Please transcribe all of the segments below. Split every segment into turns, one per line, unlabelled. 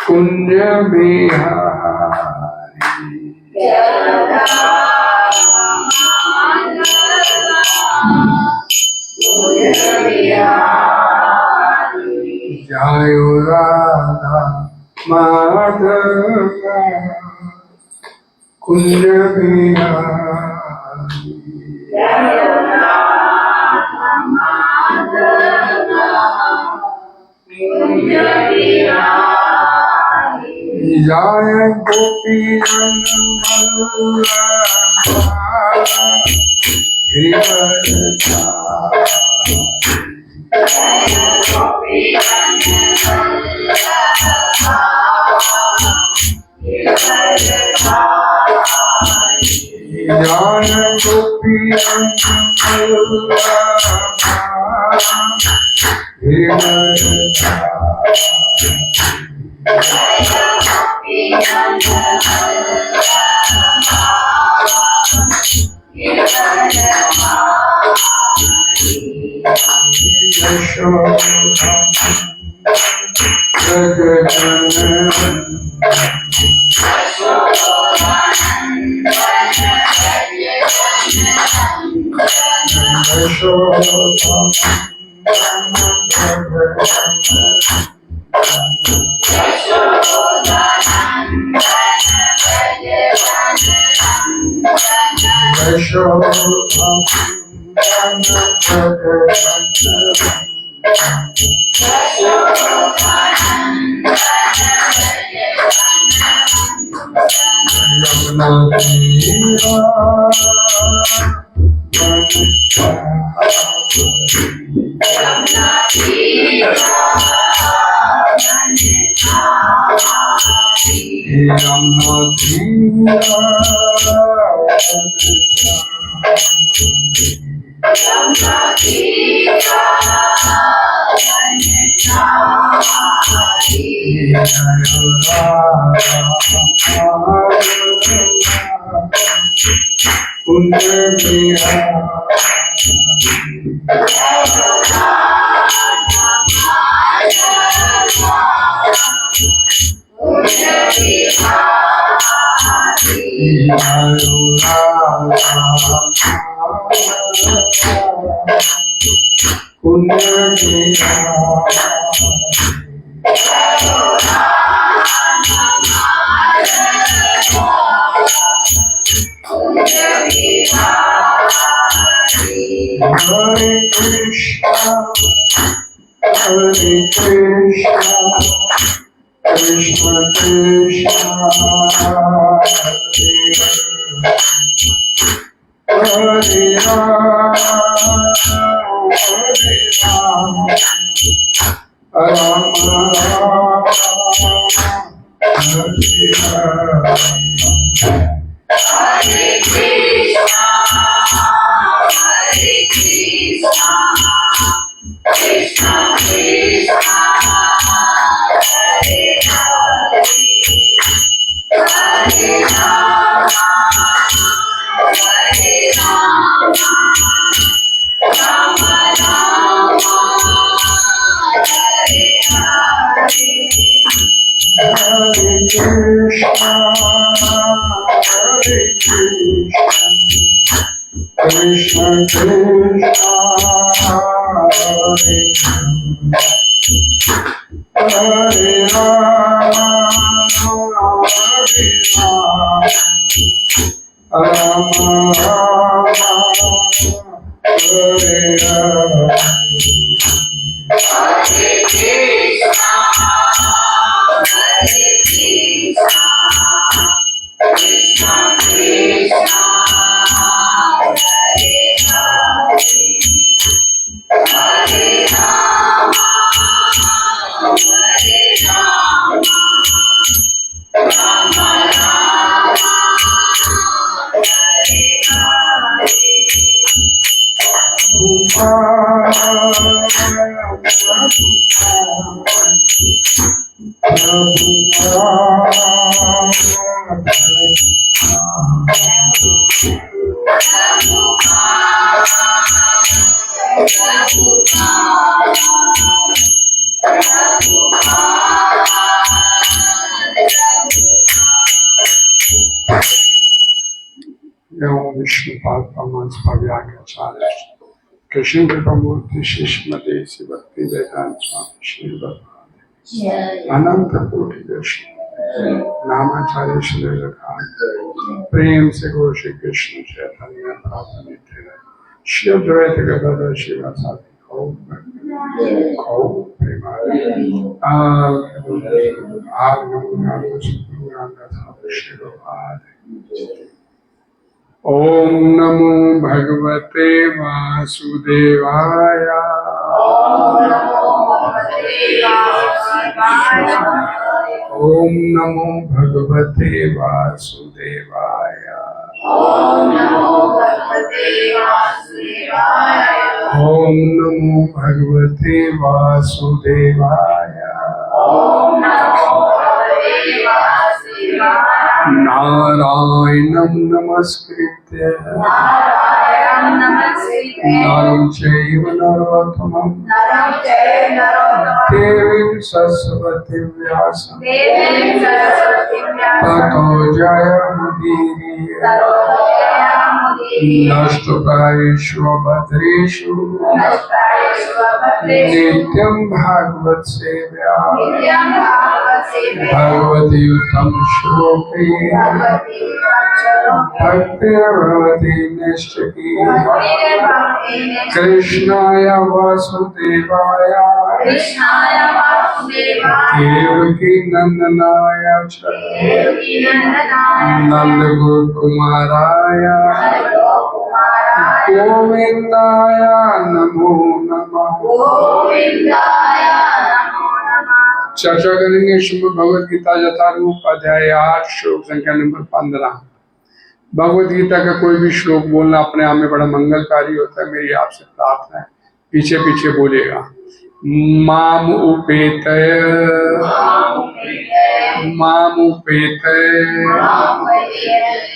कुंज बिहारी जय राधा माधव कुंज बिहारी जय गोपी वंश व्याख्याचार्य कृष्ण कृपमूर्ति शिष्यमते श्री भक्ति वेदांत स्वामी श्री भगवान अनंत कोटि दर्शन नामाचार्य श्री प्रेम से गो श्री कृष्ण चैतन्य प्रभु नित्यानंद श्री अद्वैत गदाधर शिवासादि ओम नमो भगवते वासुदेवाय। ओम नमो भगवते वासुदेवाय। ओम नमो भगवते वासुदेवाय। नारायणं नमस्कृत्य नरं चैव नरोत्तमं देवीं सरस्वतीं व्यासं ततो जयमुदीरये। नष्टप्रायेषु भद्रेषु नित्यं भागवत सेव्या भगवती उत्तम श्लोके भक्तिर्भवति निष्ठकी। कृष्णाय वासुदेवाय देवकी नंदनाय च नंदगोकुमाराय गोविंदाय नमो नमः। चर्चा करेंगे श्रीमद् भगवद गीता यथारूप अध्याय 8 श्लोक संख्या नंबर 15। भगवद गीता का कोई भी श्लोक बोलना अपने आप में बड़ा मंगलकारी होता है। मेरी आपसे प्रार्थना है पीछे पीछे बोलेगा। माम उपेतय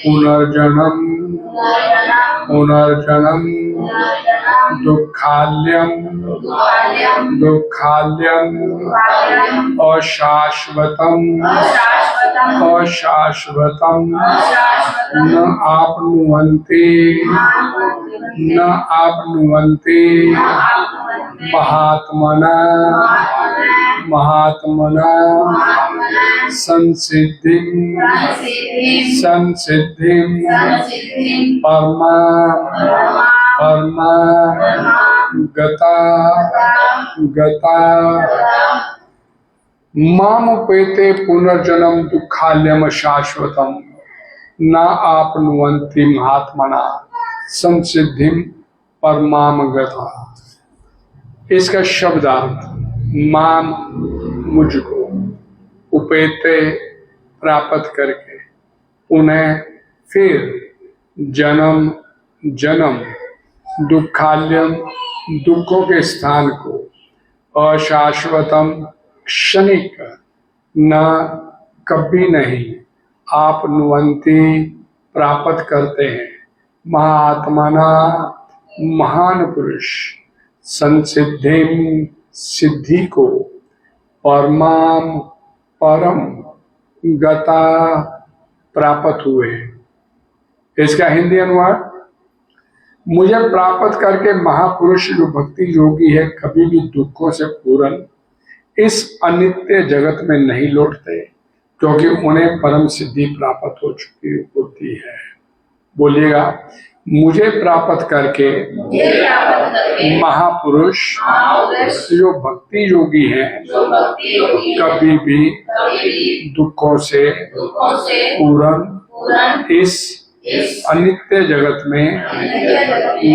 पुनर्जन्म दुःखाल्यम अशाश्वतम न आपनुवन्ति महात्मना संसिद्धिं परमा गता मामुपेते पुनर्जन्म दुःखाल्यम शाश्वतम न आपनुवन्ति महात्मना संसिद्धिं परमाम गता। इसका शब्दार्थ माम मुझको, उपेते प्राप्त करके, उन्हें फिर जन्म दुःखाल्यम दुखों के स्थान को, अशाश्वतम क्षणिक न कभी नहीं, आपनुवन्ति प्राप्त करते हैं, महात्मना महान पुरुष, संसिद्धिम सिद्धि को, परम गता प्राप्त हुए। इसका हिंदी अनुवाद, मुझे प्राप्त करके महापुरुष जो भक्ति योगी है कभी भी दुखों से पूर्ण इस अनित्य जगत में नहीं लौटते, क्योंकि उन्हें परम सिद्धि प्राप्त हो चुकी होती है। बोलिएगा, मुझे प्राप्त करके महापुरुष जो भक्ति योगी हैं कभी भी दुखों से पूर्ण इस अनित्य जगत में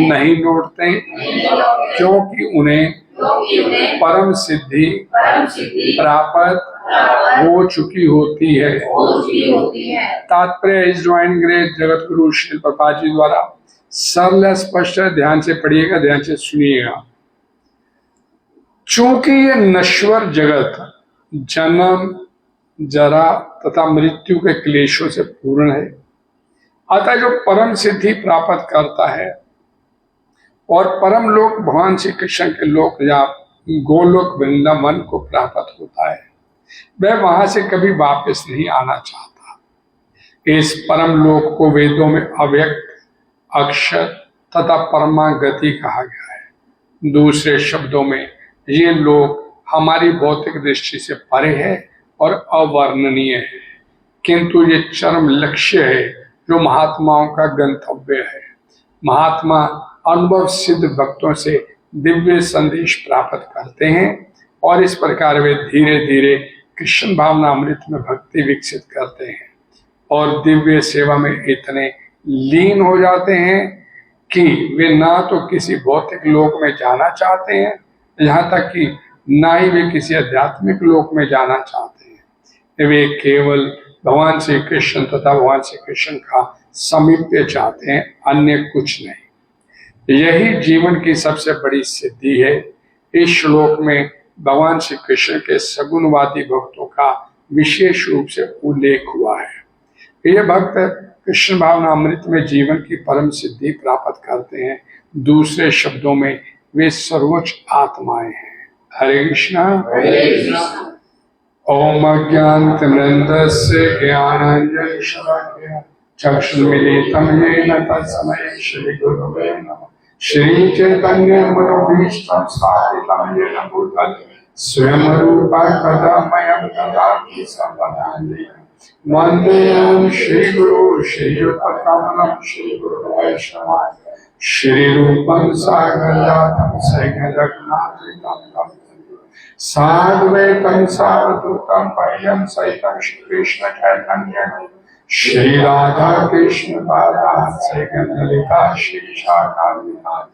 नहीं लौटते, क्योंकि उन्हें परम सिद्धि प्राप्त हो चुकी होती है। तात्पर्य इस ज्वाइन ग्रेट जगत गुरु श्री प्रभुपाद जी द्वारा सरल स्पष्ट ध्यान से पढ़िएगा, ध्यान से सुनिएगा। चूंकि ये नश्वर जगत जन्म जरा तथा मृत्यु के क्लेशों से पूर्ण है, अतः जो परम सिद्धि प्राप्त करता है और परम लोक भगवान श्री कृष्ण के लोक या गोलोक वृंदावन को प्राप्त होता है, वह वहां से कभी वापस नहीं आना चाहता। इस परम लोक को वेदों में अव्यक्त, अक्षर तथा परमागति कहा गया है। दूसरे शब्दों में ये लोग हमारी भौतिक दृष्टि से परे है और अवर्णनीय है, किंतु ये चरम लक्ष्य है जो महात्माओं का गंतव्य है। महात्मा अनुभव सिद्ध भक्तों से दिव्य संदेश प्राप्त करते हैं और इस प्रकार वे धीरे धीरे कृष्ण भावना अमृत में भक्ति विकसित करते हैं और दिव्य सेवा में इतने लीन हो जाते हैं कि वे ना तो किसी भौतिक लोक में जाना चाहते हैं, यहाँ तक कि ना ही वे किसी आध्यात्मिक लोक में जाना चाहते हैं। वे केवल भगवान श्री कृष्ण तथा भगवान श्री कृष्ण का सामीप्य चाहते हैं, अन्य कुछ नहीं। यही जीवन की सबसे बड़ी सिद्धि है। इस श्लोक में भगवान श्री कृष्ण के सगुणवादी भक्तों का विशेष रूप से उल्लेख हुआ है। ये भक्त कृष्ण भावना अमृत में जीवन की परम सिद्धि प्राप्त करते हैं। दूसरे शब्दों में वे सर्वोच्च आत्माएं हैं। हरे कृष्णा। ओम अज्ञानतिमिरन्धस्य ज्ञानाञ्जनशलाकया चक्षुर्मिलितं येन तस्मै श्रीगुरवे नमः। श्रीचैतन्यमनोभीष्टं स्थापितं येन भूतले स्वयं रूपा कदा मह्यं ददाति सम्पदानि। वन्देऽहं श्रीगुरुं श्रीयुतकमलं श्रीगुरुवैष्णवाय श्रीरूपं साग्रजातं सैकरघ्नाथं साद्वैतं सावधूतं पर्यं सहितं श्रीकृष्ण चैतन्यं श्री राधा कृष्ण पादान् सैकललिता श्रीशाखान्वितान्।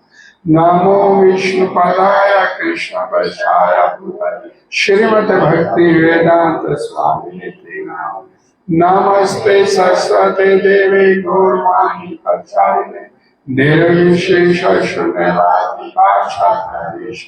नमो विष्णुपदाय कृष्ण वैष्णवाय भूतले श्रीमद् भक्ति वेदांत स्वामिने ते नमस्ते सरस्वते देवे गौरवाणी प्रचारिणे निर्विशेष शून्यवादी पाशाधीश।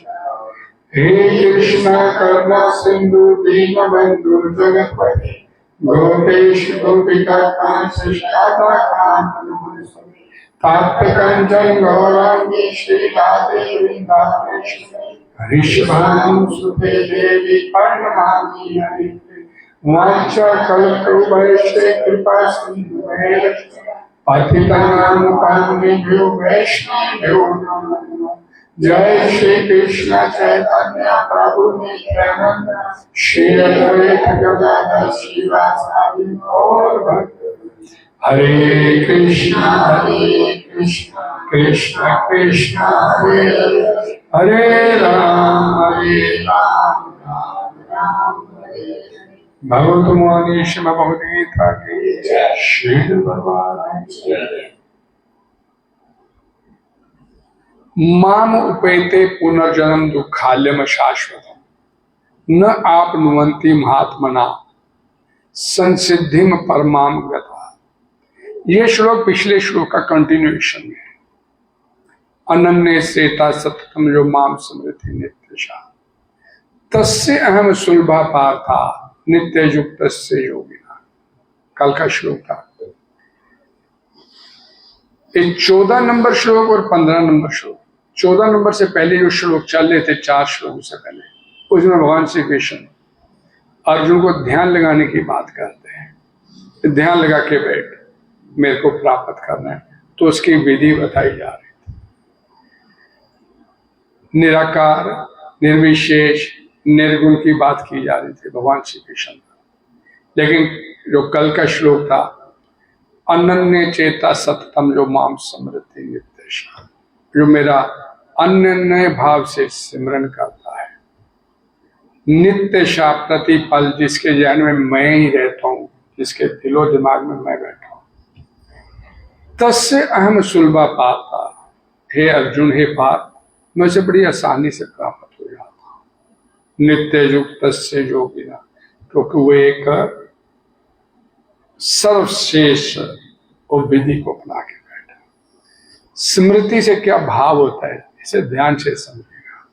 हे कृष्ण करुणा सिंधु दीनबंधु जगतपते गोपेश गोपिका कांत राधा कांत नमोस्तुते। तप्त कंचन गौरांगी श्री राधे वृंदावनेश्वरी ऋषभानुसुते देवी प्रणमामि हरिप्रिये। वाञ्छाकल्पतरुभ्यश्च कृपा सिन्धुभ्यः पतितानां पावनेभ्यो वैष्णवेभ्यो नमो नमः। जय श्री कृष्ण चैतन्य प्रभु नित्यानंद श्री अद्वैत गदाधर श्रीवासादि गौर भक्त। हरे कृष्ण कृष्ण कृष्ण हरे हरे, हरे राम राम राम हरे। भगवत मुनि श्रीमद् भगवद गीता की श्री भगवान। माम उपेते पुनर्जन्म दुखाल्यम शाश्वतम न आपनुवन्ति महात्मना संसिद्धिम परमाम गता। ये श्लोक पिछले श्लोक का कंटिन्यूएशन है। अनन्य श्रेता सततम जो माम स्मृति नित्यशा तस्य अहम सुलभा पार्था नित्य युक्त योगिना। कल का श्लोक था। ये 14 नंबर श्लोक और 15 नंबर श्लोक। 14 नंबर से पहले जो श्लोक चल रहे थे 4 श्लोकों से पहले, उसमें भगवान श्री कृष्ण अर्जुन को ध्यान लगाने की बात करते हैं। ध्यान लगा के बैठ, मेरे को प्राप्त करना है, तो उसकी विधि बताई जा रही थी। निराकार, निर्विशेष, निर्गुण की बात की जा रही थी भगवान श्री कृष्ण। लेकिन जो कल का श्लोक था, अनन्य चेता सततम जो माम स्मृति नित्यशा, जो मेरा अनन्य भाव से सिमरन करता है, नित्यशा प्रतिपल, जिसके जहन में मैं ही रहता हूं, जिसके दिलो दिमाग में मैं बैठा हूं, तस्य अहम सुलभा पाता। हे अर्जुन, हे पार्थ, मैं उसे बड़ी आसानी से प्राप्त हो जाता हूं। नित्य युक्त योगिना, क्योंकि वो एक सर्वश्रेष्ठ और विधि को अपना के बैठा। स्मृति से क्या भाव होता है, इसे ध्यान से समझेगा।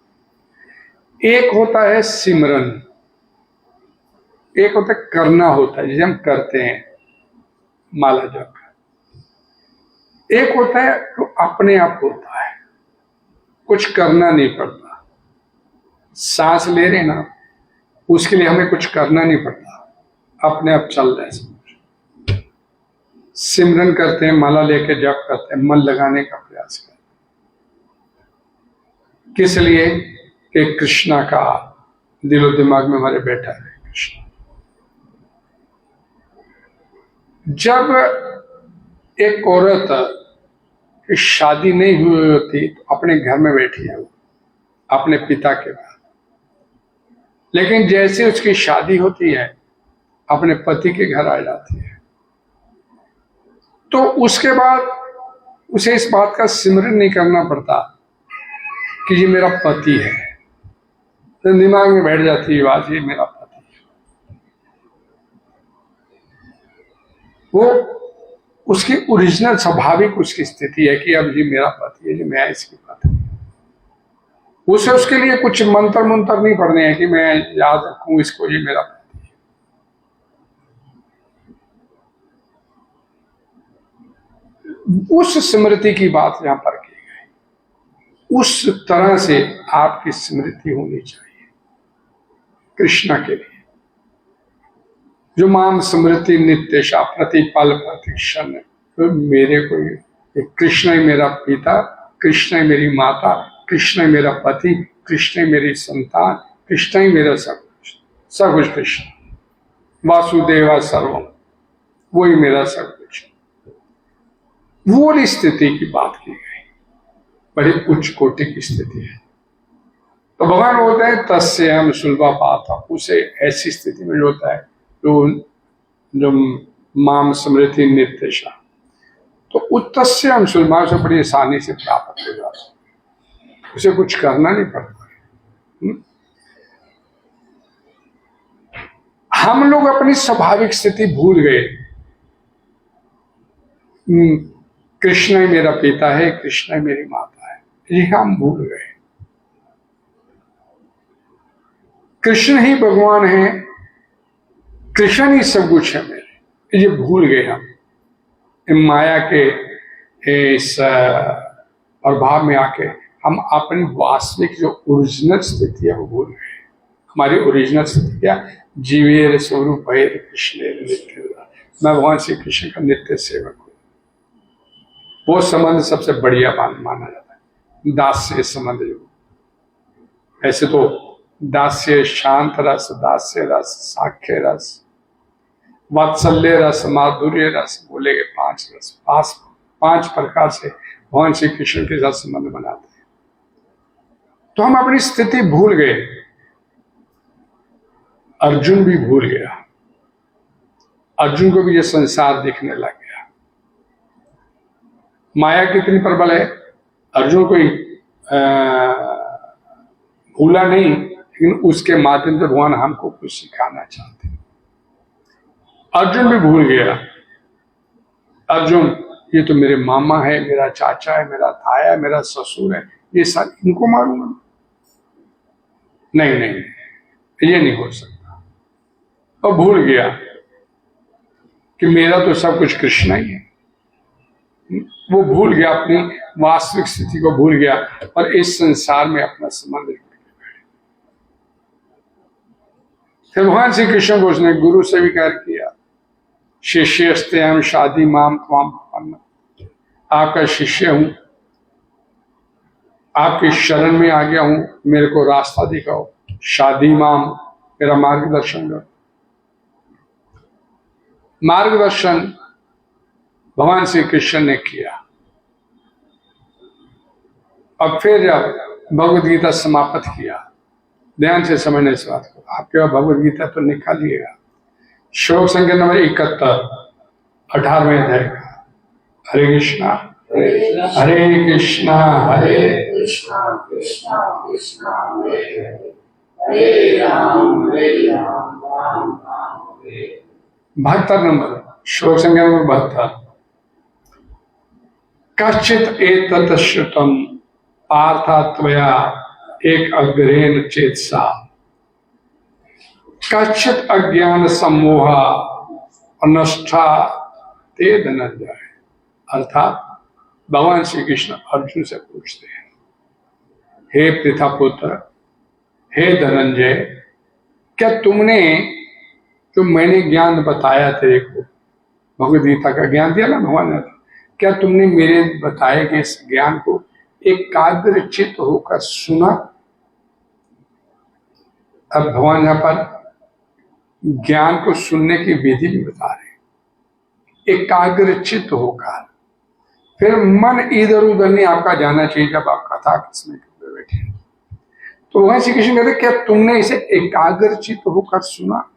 एक होता है सिमरन, एक होता है करना होता है, जिसे हम करते हैं माला जप। एक होता है तो अपने आप होता है, कुछ करना नहीं पड़ता। सांस ले रहे ना, उसके लिए हमें कुछ करना नहीं पड़ता, अपने आप चल रहा है। सिमरन करते हैं, माला लेके जप करते हैं, मन लगाने का प्रयास करते हैं, किस लिए? कि कृष्णा का दिलो दिमाग में हमारे बैठा है कृष्ण। जब एक औरत की शादी नहीं हुई होती तो अपने घर में बैठी है वो अपने पिता के बाद, लेकिन जैसे उसकी शादी होती है अपने पति के घर आ जाती है, तो उसके बाद उसे इस बात का सिमरन नहीं करना पड़ता कि ये मेरा पति है, तो दिमाग में बैठ जाती है बात, ये मेरा पति है। वो उसकी ओरिजिनल स्वाभाविक उसकी स्थिति है कि अब ये मेरा पति है, ये मैं इसकी पत्नी। उसे उसके लिए कुछ मंत्र मंत्र नहीं पढ़ने हैं कि मैं याद रखूं इसको, ये मेरा पति है। उस स्मृति की बात यहां पर की गई, उस तरह से आपकी स्मृति होनी चाहिए कृष्णा के लिए। जो माम स्मृति नित्यशा प्रतिपल प्रतिक्षण, तो मेरे को कृष्ण ही मेरा पिता, कृष्ण ही मेरी माता, कृष्ण ही मेरा पति, कृष्ण ही मेरी संतान, कृष्ण ही मेरा सब कुछ, सब कुछ कृष्ण। वासुदेवा सर्वम, वही मेरा सब कुछ। वो स्थिति की बात की गई, बड़ी उच्च कोटि की स्थिति है। तो भगवान बोलते हैं तस्य हम सुलभा पाता, उसे ऐसी स्थिति में होता है जो माम स्मृति नित्यशा, तो उत्तस्य हम सुलभा से बड़ी आसानी से प्राप्त हो जाता है, उसे कुछ करना नहीं पड़ता। हम लोग अपनी स्वाभाविक स्थिति भूल गए। कृष्ण ही मेरा पिता है, कृष्ण ही मेरी माता है, ये हम भूल गए। कृष्ण ही भगवान है, कृष्ण ही सब कुछ है मेरे, ये भूल गए हम। माया के इस प्रभाव में आके हम अपनी वास्तविक जो ओरिजिनल स्थिति है वो भूल गए। हमारी ओरिजिनल स्थिति क्या? जीवेर स्वरूप है कृष्ण नित्य, मैं भगवान श्री कृष्ण का नित्य सेवक हूँ। वो संबंध सबसे बढ़िया माना जाता है, दास्य संबंध। जो ऐसे तो दास्य शांत रस, दास्य रस, साख्य रस, वात्सल्य रस, माधुर्य रस, बोलेगे 5 रस, 5 प्रकार से भगवान श्री कृष्ण के साथ संबंध बनाते हैं। तो हम अपनी स्थिति भूल गए। अर्जुन भी भूल गया, अर्जुन को भी ये संसार दिखने लग गया। माया कितनी प्रबल है, अर्जुन कोई भूला नहीं, लेकिन उसके माध्यम से भगवान हमको कुछ सिखाना चाहते हैं। अर्जुन भी भूल गया। अर्जुन, ये तो मेरे मामा है, मेरा चाचा है, मेरा ताया है, मेरा ससुर है, ये सब इनको मारूंगा? नहीं नहीं, ये नहीं हो सकता। और भूल गया कि मेरा तो सब कुछ कृष्ण ही है। वो भूल गया, अपनी वास्तविक स्थिति को भूल गया और इस संसार में अपना संबंध जोड़ के बैठे। फिर भगवान श्री कृष्ण को उसने गुरु से विकार किया। शिष्यस्ते हम शादी माम त्वाम प्रपन्न, आपका शिष्य हूं, आपकी शरण में आ गया हूं, मेरे को रास्ता दिखाओ। शादी माम, मेरा मार्गदर्शन करो। मार्गदर्शन भगवान श्री कृष्ण ने किया। अब फिर जब भगवद गीता समाप्त किया, ध्यान से समझने इस बात को, आपके पास भगवद गीता तो निकालिएगा। श्लोक संख्या नंबर 71, 18वें अध्याय का। हरे कृष्णा हरे कृष्णा हरे कृष्णा कृष्णा कृष्णा हरे राम राम राम हरे। 72 नंबर श्लोक संख्या नंबर 72। कश्चित एतत् श्रुतम् पार्थत्वया एक अग्रेण चेतसा, कश्चित अज्ञान सम्मोह अनष्ठा ते धनंजय। अर्थात भगवान श्री कृष्ण अर्जुन से पूछते हैं, हे पृथा पुत्र, हे धनंजय, क्या तुमने जो मैंने ज्ञान बताया तेरे को, भगवद गीता का ज्ञान दिया ना भगवान ने, क्या तुमने मेरे बताए गए इस ज्ञान को एकाग्रचित होकर सुना। अब भगवान यहां पर ज्ञान को सुनने की विधि भी बता रहे। एकाग्रचित होकर, फिर मन इधर उधर नहीं आपका जाना चाहिए जब आप कथा किसमें करते बैठे। तो वहां श्री कृष्ण कहते क्या तुमने इसे एकाग्रचित होकर सुना,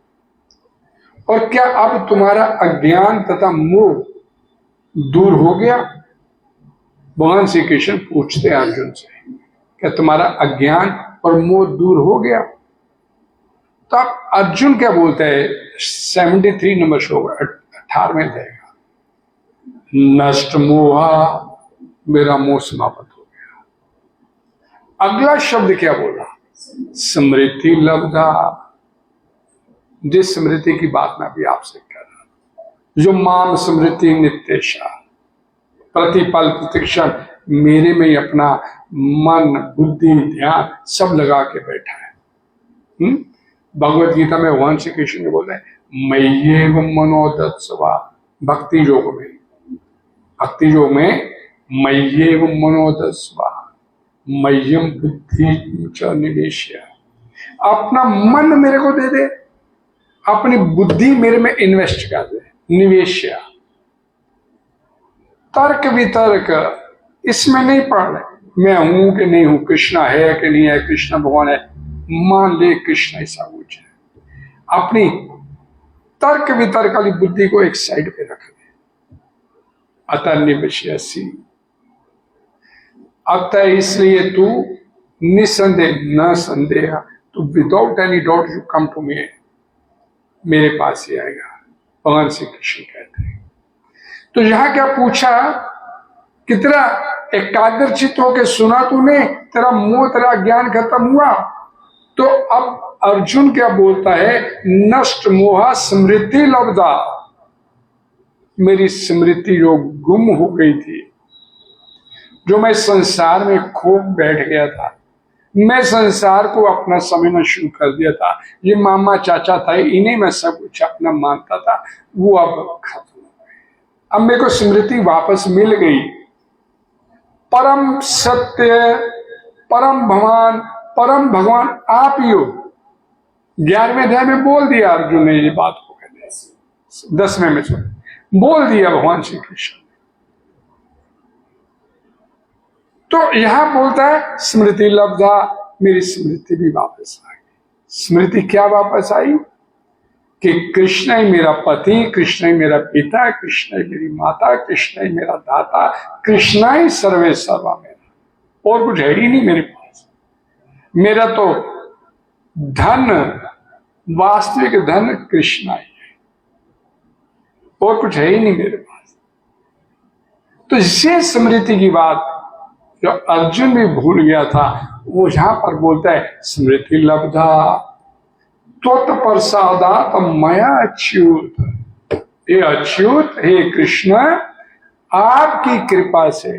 और क्या अब तुम्हारा अज्ञान तथा मोह दूर हो गया? भगवान श्री कृष्ण पूछते अर्जुन से, क्या तुम्हारा अज्ञान और मोह दूर हो गया? तो अब अर्जुन क्या बोलते हैं 73 नंबर श्लोक 18वें जाएगा, नष्ट मोहा, मेरा मोह समाप्त हो गया। अगला शब्द क्या बोला? स्मृति लब्धा। जिस स्मृति की बात मैं अभी आपसे कर रहा हूं, जो माम स्मृति नित्यशा, प्रतिपल प्रतिक्षण मेरे में ही अपना मन बुद्धि ध्यान सब लगा के बैठा है। भगवत गीता में भगवान श्री कृष्ण बोलते हैं मय्येव मनोदत्सवा। भक्ति योग में, भक्ति योग में मय्येव मनोदत्सवा मय्यम बुद्धि च निवेश्य। अपना मन मेरे को दे दे, अपनी बुद्धि मेरे में इन्वेस्ट कर दे, निवेश्य। तर्क वितर्क इसमें नहीं पड़ रहे, मैं हूं कि नहीं हूं, कृष्णा है कि नहीं है, कृष्ण भगवान है, मान ले कृष्ण ऐसा कुछ है। अपनी तर्क वितर्क वाली बुद्धि को एक साइड पे रख दे। अतः निवेश्यसी, अतः इसलिए तू निसंदेह, न संदेह, तू without any doubt you come to me, मेरे पास ही आएगा। भगवान श्री कृष्ण कहते हैं। तो यहां क्या पूछा कि तेरा एकाग्रचित होकर सुना तूने, तेरा मोह तेरा ज्ञान खत्म हुआ? तो अब अर्जुन क्या बोलता है, नष्ट मोहा स्मृति लब्धा। मेरी स्मृति जो गुम हो गई थी, जो मैं संसार में खो बैठ गया था, मैं संसार को अपना समझना शुरू कर दिया था, ये मामा चाचा था, इन्हें मैं सब कुछ अपना मानता था, वो अब खत्म हो गए। अब मेरे को स्मृति वापस मिल गई। परम सत्य, परम भगवान, परम भगवान आप ही हो। 11वें अध्याय में बोल दिया अर्जुन ने ये बात को, कहते 10वें में बोल दिया भगवान श्री कृष्ण। तो यहां बोलता है स्मृति लब्धा, मेरी स्मृति भी वापस आ गई। स्मृति क्या वापस आई? कि कृष्ण ही मेरा पति, कृष्ण ही मेरा पिता, कृष्ण ही मेरी माता, कृष्ण ही मेरा दाता, कृष्ण ही सर्वे सर्वा मेरा, और कुछ है ही नहीं मेरे पास। मेरा तो धन, वास्तविक धन कृष्ण ही है, और कुछ है ही नहीं मेरे पास। तो ये स्मृति की बात जो अर्जुन भी भूल गया था, वो यहां पर बोलता है स्मृति लब्धा त्वत् प्रसादात मया अच्युत। हे अच्युत, हे कृष्ण, आपकी कृपा से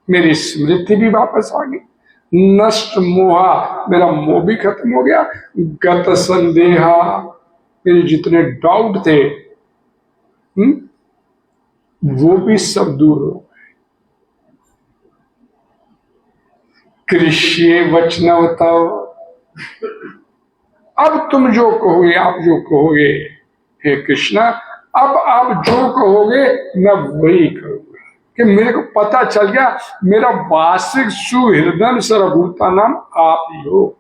मेरी स्मृति भी वापस आ गई। नष्ट मोहा, मेरा मोह भी खत्म हो गया। गत संदेहा, मेरे जितने डाउट थे वो भी सब दूर हो गए। कृष्ये वचनवतव, अब तुम जो कहोगे, आप जो कहोगे हे कृष्ण, अब आप जो कहोगे मैं वही करूंगा। कि मेरे को पता चल गया मेरा वास्तविक सुहृदय सर्वभूता नाम आप ही हो,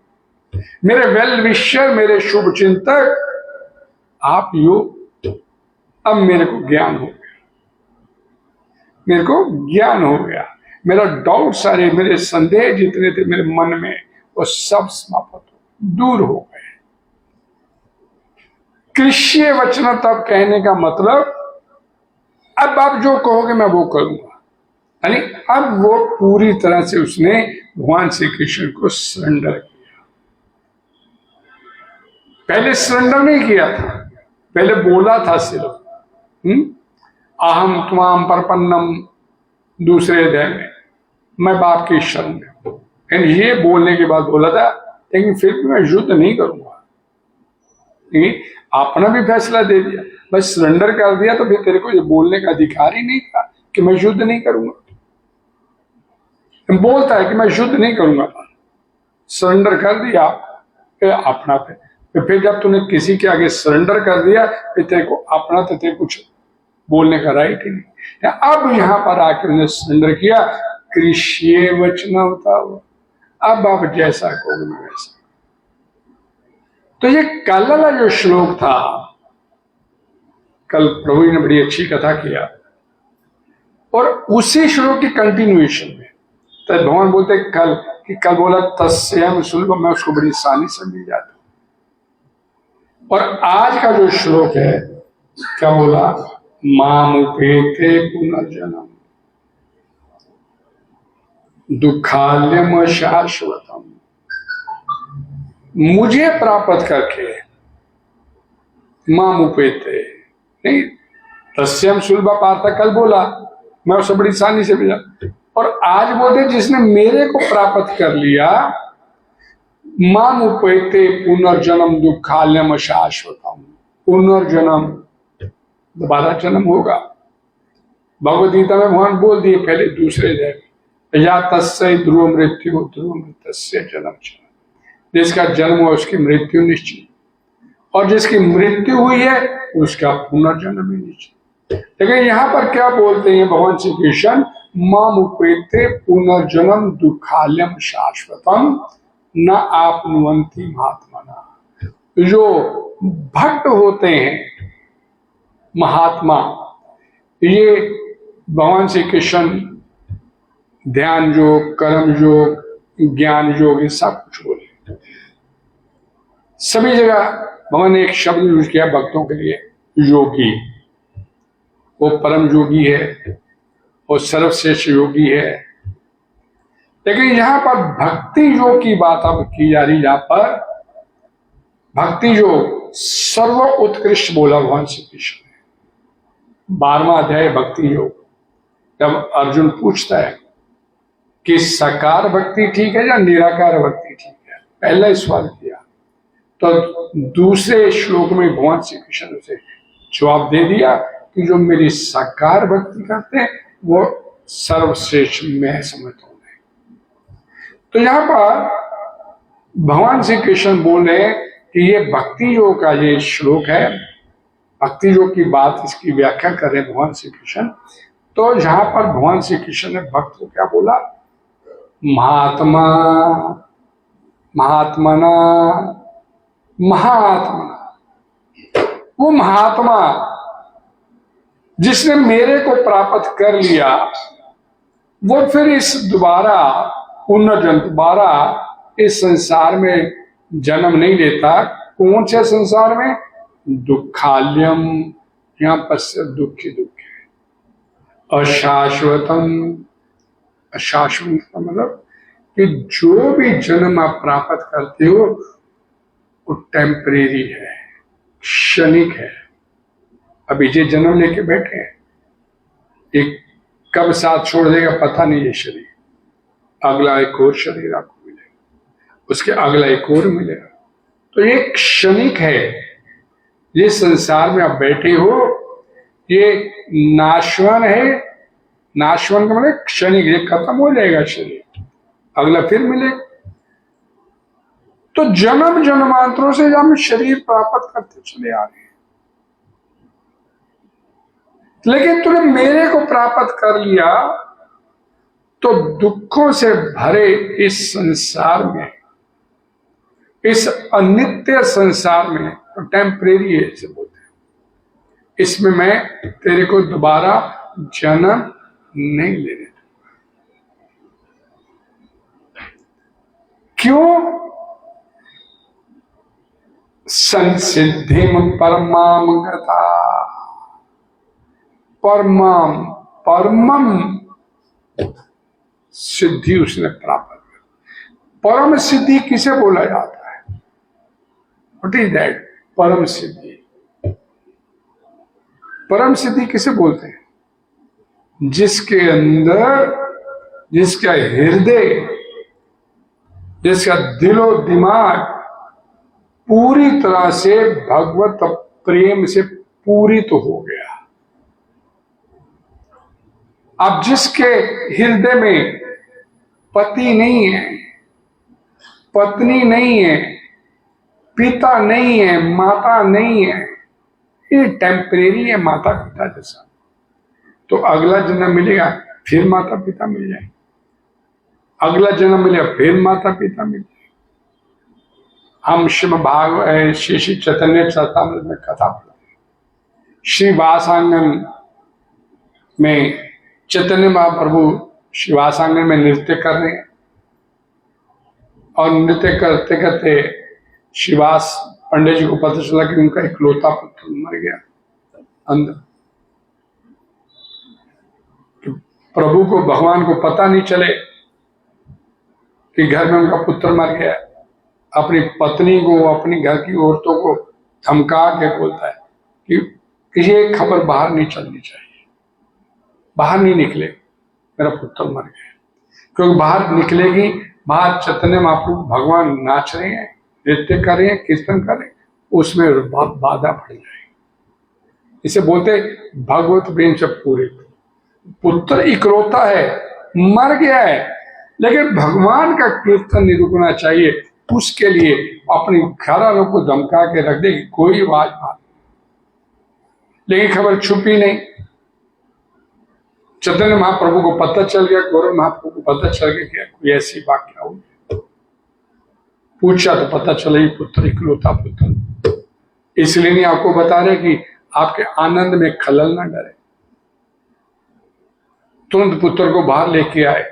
मेरे वेल विशर, मेरे शुभ चिंतक आप ही हो। अब मेरे को ज्ञान हो गया, मेरे को ज्ञान हो गया। मेरा डाउट सारे, मेरे संदेह जितने थे मेरे मन में, वो सब समाप्त हो, दूर हो गए। कृष्य वचन तब कहने का मतलब अब आप जो कहोगे मैं वो करूंगा। यानी अब वो पूरी तरह से उसने भगवान श्री कृष्ण को सरेंडर किया। पहले सरेंडर नहीं किया था, पहले बोला था सिर्फ अहम त्वाम प्रपन्नम, दूसरे अध्याय में मैं बाप की शरण में। ये बोलने के बाद बोला था लेकिन फिर भी मैं युद्ध नहीं करूंगा। आपने भी फैसला दे दिया, बस सरेंडर कर दिया, तो फिर तेरे को ये बोलने का अधिकार ही नहीं था कि मैं युद्ध नहीं करूंगा। बोलता है कि मैं युद्ध नहीं करूंगा, सरेंडर कर दिया, फिर अपना फिर जब तूने किसी के आगे सरेंडर कर दिया, फिर तेरे को अपना तो तेरे कुछ बोलने का राइट ही नहीं। अब यहां पर आके उन्हें सरेंडर किया, कृष्य वचन होता हुआ, अब आप जैसा कहोगे मैं वैसा। तो ये कल वाला जो श्लोक था, कल प्रभु जी ने बड़ी अच्छी कथा किया, और उसी श्लोक की कंटिन्यूएशन में तो भगवान बोलते कल कि कल बोला तस्यम सुलभ, मैं उसको बड़ी आसानी से मिल जाता हूं। और आज का जो श्लोक है क्या बोला, मामुपेते पुनर्जन्म दुखाल्यम शाश्वतम, मुझे प्राप्त करके, मामुपेते नहीं, तस्यम सुलभ पार्थ कल बोला, मैं उसे बड़ी आसानी से मिला, और आज बोलते जिसने मेरे को प्राप्त कर लिया, माम उपैते पुनर्जन्म दुखाल्यम शाश्वतम, पुनर्जन्म दोबारा जन्म होगा। भगवद गीता में भगवान बोल दिए पहले दूसरे जन्म, या तस्य ध्रुव मृत्यु ध्रुव मृत्य जन्म, जिसका जन्म हुआ उसकी मृत्यु निश्चित, और जिसकी मृत्यु हुई है उसका पुनर्जन्म भी निश्चित। लेकिन यहाँ पर क्या बोलते हैं भगवान श्री कृष्ण, माम उपेते पुनर्जन्म दुखाल्यम शाश्वतम न आपनुवन्ति महात्मना। जो भक्त होते हैं महात्मा, ये भगवान श्री कृष्ण ध्यान योग, कर्म योग, ज्ञान योग, ये सब कुछ बोले। सभी जगह भगवान ने एक शब्द यूज किया भक्तों के लिए, योगी। वो परम योगी है, वो सर्वश्रेष्ठ योगी है। लेकिन यहां पर भक्ति योग की बात अब की जा रही, यहां पर भक्ति योग सर्व उत्कृष्ट बोला भगवान श्री कृष्ण ने। 12वां अध्याय भक्ति योग, जब अर्जुन पूछता है कि साकार भक्ति ठीक है या निराकार भक्ति ठीक है, पहला सवाल किया, तो दूसरे श्लोक में भगवान श्री कृष्ण ने उसे जवाब दे दिया कि जो मेरी साकार भक्ति करते हैं वो सर्वश्रेष्ठ मैं समझता हूं। तो यहां पर भगवान श्री कृष्ण बोले कि ये भक्ति योग का ये श्लोक है, भक्ति योग की बात, इसकी व्याख्या कर रहे भगवान श्री कृष्ण। तो यहां पर भगवान श्री कृष्ण ने भक्त को क्या बोला, महात्मा, महात्मना, महात्मा। वो महात्मा जिसने मेरे को प्राप्त कर लिया, वो फिर इस दोबारा पुनर्जन्म, दोबारा इस संसार में जन्म नहीं लेता। कौन से संसार में, दुखाल्यम, यहां पर सिर्फ दुख ही दुख है। अशाश्वतम, अशाश्वत मतलब कि जो भी जन्म आप प्राप्त करते हो वो टेम्परेरी है, क्षणिक है। अभी ये जन्म लेके बैठे हैं, एक कब साथ छोड़ देगा पता नहीं ये शरीर, अगला एक और शरीर आपको मिलेगा, उसके अगला एक और मिलेगा। तो ये क्षणिक है। ये संसार में आप बैठे हो, ये नाशवान है। नाशवान का मतलब क्षणिक, ये खत्म हो जाएगा शरीर, अगला फिर मिलेगा। तो जन्म जन्मांतरों से हम शरीर प्राप्त करते चले आ रहे हैं, लेकिन तूने मेरे को प्राप्त कर लिया तो दुखों से भरे इस संसार में, इस अनित्य संसार में, तो टेम्परेरी है इसे बोलते हैं, इसमें मैं तेरे को दोबारा जन्म नहीं लेने दूंगा। क्यों? संसिद्धिम परमाम गता, परमाम, परमम सिद्धि उसने प्राप्त कर। परम सिद्धि किसे बोला जाता है? व्हाट इज दैट परम सिद्धि? परम सिद्धि किसे बोलते हैं? जिसके अंदर, जिसका हृदय, जिसका दिलो दिमाग पूरी तरह से भगवत प्रेम से पूरित तो हो गया। अब जिसके हृदय में पति नहीं है, पत्नी नहीं है, पिता नहीं है, माता नहीं है, ये टेम्परेरी है माता पिता जैसा। तो अगला जन्म मिलेगा फिर माता पिता मिल जाएंगे, अगला जन्म मिलेगा फिर माता पिता मिल जाएंगे। हम श्री चैतन्य चरितामृत में कथा पढ़ते हैं, श्री वासांगन में चैतन्य महाप्रभु श्री वासांगन में नृत्य कर रहे हैं और नृत्य करते करते श्रीवास पंडित जी को पता चला कि उनका इकलौता पुत्र मर गया अंदर। तो प्रभु को, भगवान को पता नहीं चले कि घर में उनका पुत्र मर गया। अपनी पत्नी को, अपनी घर की औरतों को धमका के बोलता है कि ये खबर बाहर नहीं चलनी चाहिए, बाहर नहीं निकले, मेरा पुत्र मर गया। क्योंकि बाहर निकलेगी, बाहर चैतन्य महाप्रभु भगवान नाच रहे हैं, नृत्य कर रहे हैं, कीर्तन कर रहे हैं, उसमें बाधा पड़ जाएगी। इसे बोलते भगवत प्रेम से पूरे। पुत्र इकलौता है, मर गया है, लेकिन भगवान का कीर्तन नहीं रुकना चाहिए। उसके लिए अपनी घर वालों को धमका के रख देगी, कोई आवाज बात, लेकिन खबर छुपी नहीं। चैतन्य महाप्रभु को पता चल गया, गौरव महाप्रभु को पता चल गया कि कोई ऐसी वाक्या हो। पूछा तो पता चला ये पुत्र इकलौता पुत्र। इसलिए नहीं आपको बता रहे कि आपके आनंद में खलल ना डरे, तुरंत पुत्र को बाहर लेके आए।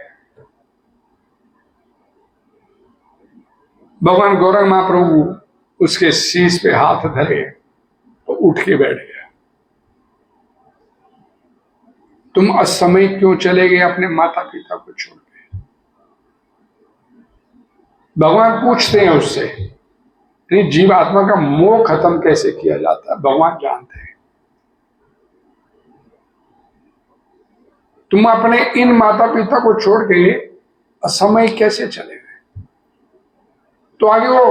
भगवान गौरव महाप्रभु उसके शीश पे हाथ धरे तो उठ के बैठ गया। तुम असमय क्यों चले गए अपने माता पिता को छोड़ के? भगवान पूछते हैं उससे, जीवात्मा का मोह खत्म कैसे किया जाता है भगवान जानते हैं। तुम अपने इन माता पिता को छोड़ के असमय कैसे चले गए? तो आगे वो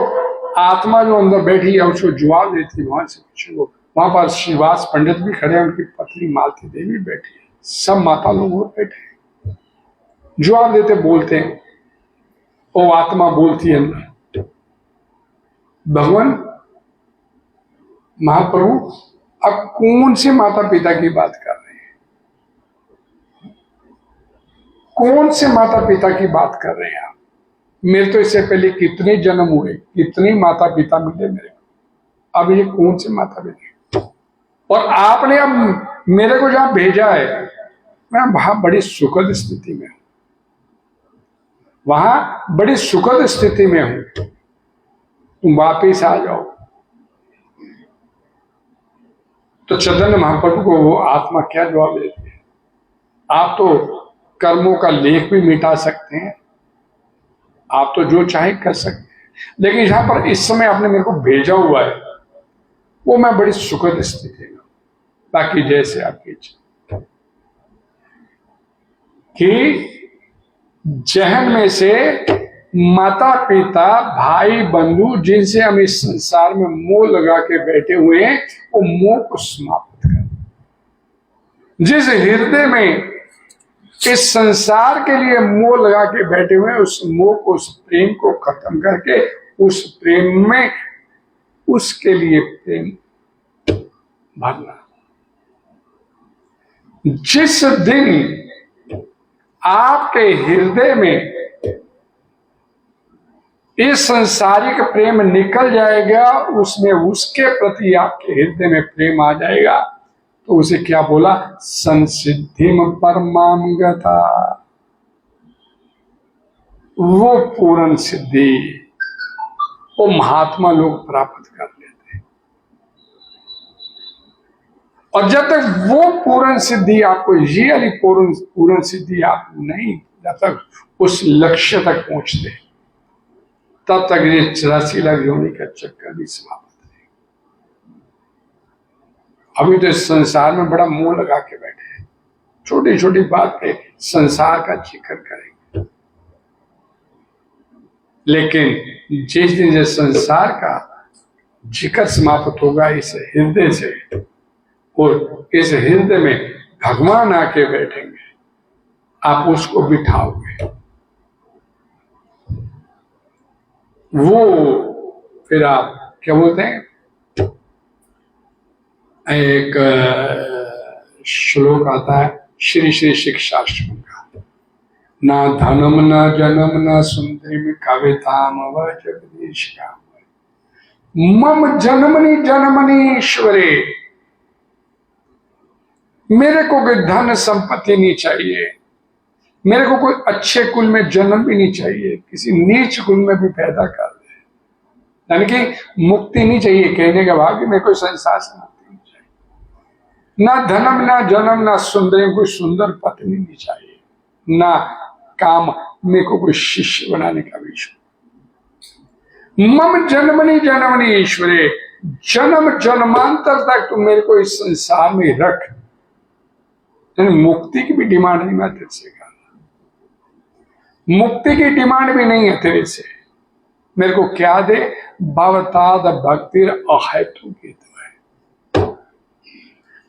आत्मा जो अंदर बैठी है उसको जवाब देती, भगवान से पूछे। वो वहां पर श्रीवास पंडित भी खड़े हैं, उनकी पत्नी मालती देवी बैठी है, सब माता लोग बैठे हैं, जवाब देते बोलते हैं। वो आत्मा बोलती है अंदर, भगवान महाप्रभु अब कौन से माता पिता की बात कर रहे हैं? कौन से माता पिता की बात कर रहे हैं आप? मेरे तो इससे पहले कितने जन्म हुए, कितने माता पिता मिले मेरे को, अब ये कौन से माता पिता? और आपने अब मेरे को जहां भेजा है, मैं वहां बड़ी सुखद स्थिति में हूं, वहां बड़ी सुखद स्थिति में हूं, तुम वापिस आ जाओ। तो चैतन्य महाप्रभु को वो आत्मा क्या जवाब देती है? आप तो कर्मों का लेख भी मिटा सकते हैं, आप तो जो चाहे कर सकते हैं, लेकिन यहां पर इस समय आपने मेरे को भेजा हुआ है, वो मैं बड़ी सुखद स्थिति में, बाकी जैसे आपकी इच्छा। कि जहन में से माता पिता भाई बंधु जिनसे हम इस संसार में मोह लगा के बैठे हुए हैं, वो मोह को समाप्त कर, जिस हृदय में इस संसार के लिए मोह लगा के बैठे हुए हैं, उस मोह को, उस प्रेम को खत्म करके उस प्रेम में उसके लिए प्रेम भरना। जिस दिन आपके हृदय में इस संसारिक प्रेम निकल जाएगा, उसमें उसके प्रति आपके हृदय में प्रेम आ जाएगा, तो उसे क्या बोला? संसिद्धिम परमाम गता, वो पूर्ण सिद्धि वो महात्मा लोग प्राप्त कर लेते हैं। और जब तक वो पूर्ण सिद्धि आपको, ये वाली पूर्ण सिद्धि आप नहीं, जब तक उस लक्ष्य तक पहुंचते, तब तक ये 84 लाख योनि का चक्कर भी समाप्त। अभी तो इस संसार में बड़ा मोह लगा के बैठे हैं, छोटी छोटी बात पे संसार का जिक्र करेंगे, लेकिन जिस दिन ये संसार का जिक्र समाप्त होगा इस हृदय से, और इस हृदय में भगवान आके बैठेंगे, आप उसको बिठाओगे, वो फिर आप क्या बोलते हैं, एक श्लोक आता है श्री श्री शिक्षाश्रम का, ना धनम न जन्म न सुंदरी कविताम व जगदीश का मम जन्मनि जन्मनि ईश्वरे। मेरे को कोई धन संपत्ति नहीं चाहिए, मेरे को कोई अच्छे कुल में जन्म भी नहीं चाहिए, किसी नीच कुल में भी पैदा कर दे। यानी कि मुक्ति नहीं चाहिए, कहने के बाद मेरे को संसार से मुक्ति नहीं चाहिए। ना धनम ना जन्म ना सुंदरी, कोई सुंदर पत्नी नहीं चाहिए, ना काम, मेरे को कोई शिष्य बनाने का भी शौक। मम जन्मनि जन्मनि ईश्वरे, जन्म जन्मांतर तक तुम मेरे को इस संसार में रख। मुक्ति की भी डिमांड नहीं मैं तेरे से कर, मुक्ति की डिमांड भी नहीं है तेरे से। मेरे को क्या दे, भवताद भक्ति अहेतु की तो है,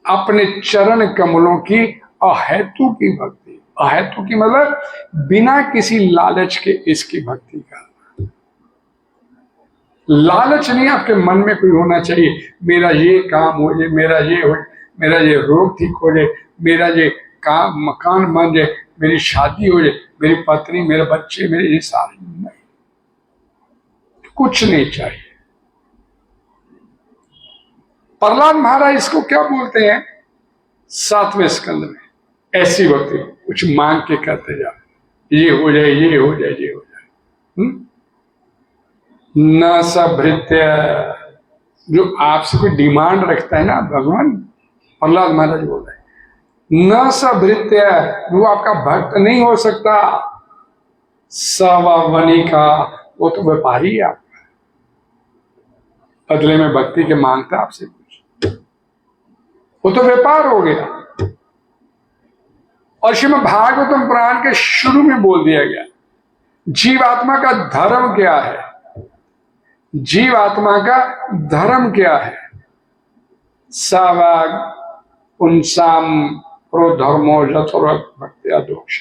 अपने चरण कमलों की अहेतु की भक्ति। अहेतु की मतलब बिना किसी लालच के इसकी भक्ति करना। लालच नहीं आपके मन में कोई होना चाहिए, मेरा ये काम हो जाए, मेरा ये हो जाए, मेरा ये रोग ठीक हो जाए, मेरा ये काम मकान बन जाए, मेरी शादी हो जाए, मेरी पत्नी मेरे बच्चे मेरे, ये सारे नहीं, कुछ नहीं चाहिए। प्रहलाद महाराज इसको क्या बोलते हैं 7वें स्कंद में, ऐसी भक्ति कुछ मांग के करते जाओ, ये हो जाए ये हो जाए ये हो जाए। न सभृत्य, जो आपसे कोई डिमांड रखता है ना भगवान, प्रहलाद महाराज बोल रहे हैं न सभृत्य, वो आपका भक्त नहीं हो सकता। सवनी का, वो तो व्यापारी है आपका, बदले में भक्ति के मांगता आपसे कुछ, वो तो व्यापार हो गया। और श्रीमद् भागवतम पुराण के शुरू में बोल दिया गया जीवात्मा का धर्म क्या है, जीवात्मा का धर्म क्या है। सवाग पुंसाम प्रोधर्मो जथुर भक्त्या दोष,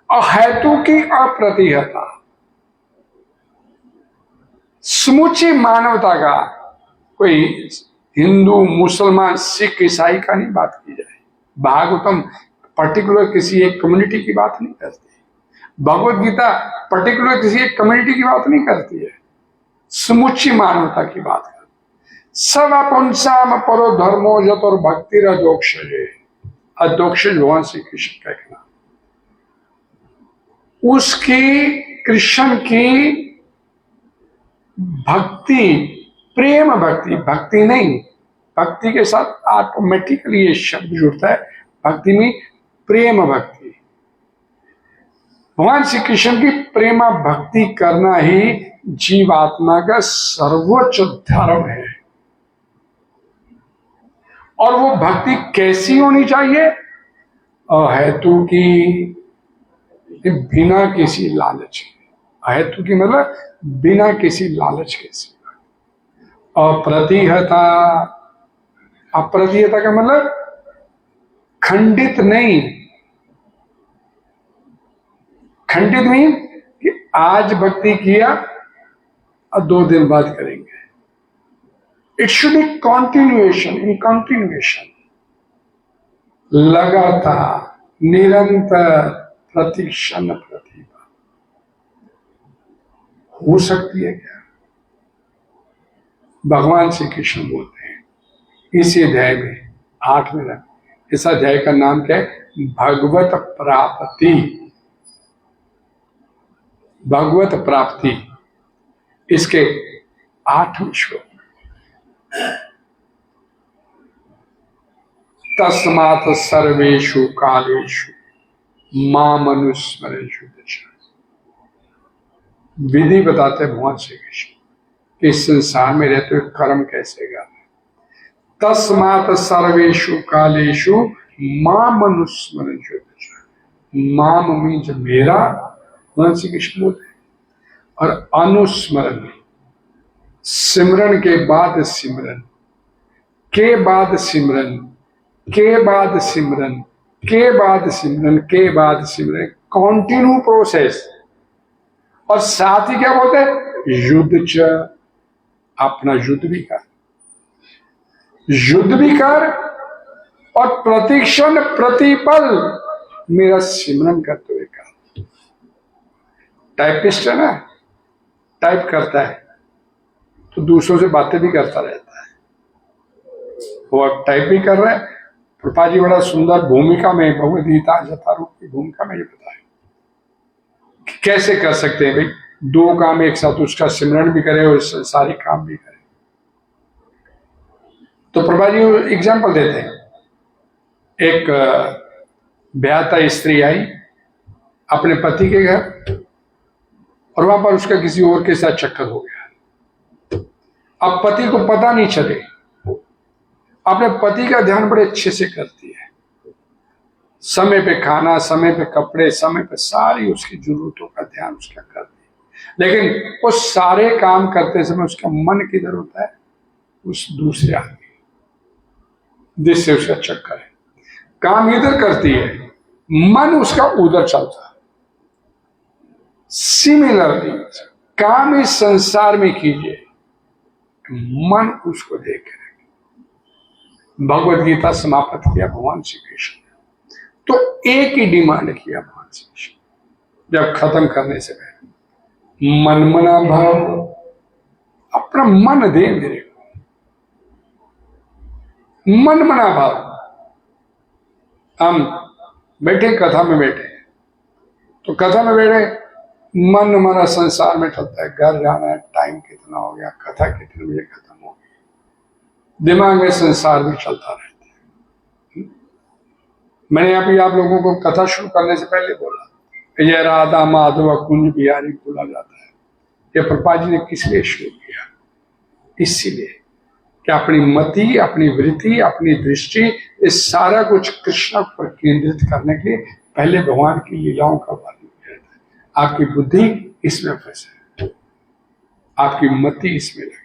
अहेतु की अप्रतिहता। समूची मानवता का, कोई हिंदू मुसलमान सिख ईसाई का नहीं बात की जाए। भागवतम पर्टिकुलर किसी एक कम्युनिटी की बात नहीं करती, भगवत गीता पर्टिकुलर किसी एक कम्युनिटी की बात नहीं करती है, समुची मानवता की बात करती। सब पुंसाम परो धर्मो जतुर भक्ति अदोक्ष, अदोक्ष भगवान श्री कृष्ण का कहना, उसकी कृष्ण की भक्ति, प्रेम भक्ति, भक्ति नहीं, भक्ति के साथ ऑटोमेटिकली ये शब्द जुड़ता है, भक्ति में प्रेम भक्ति। भगवान श्री कृष्ण की प्रेमा भक्ति करना ही जीवात्मा का सर्वोच्च धर्म है। और वो भक्ति कैसी होनी चाहिए, अहेतु की, बिना किसी लालच के। अहेतु की मतलब बिना किसी लालच के। अप्रतिहता, अप्रतिहता का मतलब खंडित नहीं। खंडित नहीं कि आज भक्ति किया और 2 दिन बाद करेंगे। It should be continuation, in continuation, लगातार निरंतर प्रतिक्षण प्रतिभा। हो सकती है क्या? भगवान श्री कृष्ण बोलते हैं इसी अध्याय में 8 में, इस अध्याय का नाम क्या है? भगवत प्राप्ति। भगवत प्राप्ति, इसके 8वें श्लोक, तस्मात् सर्वेषु कालेषु माम अनुस्मरेषु दश। विधि बताते भगवान श्री कृष्ण कि इस संसार में रहते हुए कर्म कैसे करना। तस्मात् सर्वेषु कालेषु माम अनुस्मरेषु दश। माम मीन्स मेरा, भगवान श्री कृष्ण बोलते हैं, और अनुस्मरण, सिमरन के बाद सिमरन, के बाद सिमरन, के बाद सिमरन, के बाद सिमरन, के बाद सिमरन, कॉन्टिन्यू प्रोसेस। और साथ ही क्या बोलते हैं? युद्ध च, अपना युद्ध भी कर, युद्ध भी कर और प्रतिक्षण प्रतिपल मेरा सिमरन करते हुए कर। टाइपिस्ट है ना, टाइप करता है तो दूसरों से बातें भी करता रहता है, वो अब टाइप भी कर रहा है। प्रभुपाद जी बड़ा सुंदर भूमिका में भगवद गीता जतारूप की भूमिका में ये बताया कैसे कर सकते हैं भाई, दो काम एक साथ, उसका सिमरन भी करे और सारे काम भी करे। तो प्रभुपाद जी एग्जाम्पल देते हैं, एक ब्याहता स्त्री आई अपने पति के घर और वहां पर उसका किसी और के साथ चक्कर हो गया। अब पति को पता नहीं चले, अपने पति का ध्यान बड़े अच्छे से करती है, समय पे खाना, समय पे कपड़े, समय पे सारी उसकी जरूरतों का ध्यान उसका करती है। लेकिन वो सारे काम करते समय उसका मन किधर होता है, उस दूसरे आदमी जिससे उसका चक्कर है। काम इधर करती है, मन उसका उधर चलता है। सिमिलरली काम इस संसार में कीजिए, मन उसको देख रहे। भगवद गीता समाप्त किया भगवान श्री कृष्ण ने, तो एक ही डिमांड किया भगवान श्री कृष्ण जब खत्म करने से पहले, मन मना भाव, अपना मन दे मेरे को, मन मना भाव। हम बैठे कथा में बैठे तो कथा में बैठे, मन हमारा संसार में चलता है, घर जाना है, टाइम कितना हो गया, कथा कितने बजे खत्म हो गई, दिमाग में संसार में चलता रहता है। मैंने अभी आप लोगों को कथा शुरू करने से पहले बोला, यह राधा माधव कुंज बिहारी बोला जाता है। यह प्रभुपाद जी ने किस लिए शुरू किया? इसीलिए कि अपनी मति, अपनी वृत्ति, अपनी दृष्टि, इस सारा कुछ कृष्ण पर केंद्रित करने के लिए पहले भगवान की लीलाओं का वर्णन किया जाता है। आपकी बुद्धि इसमें फंसे, आपकी मति इसमें लगी,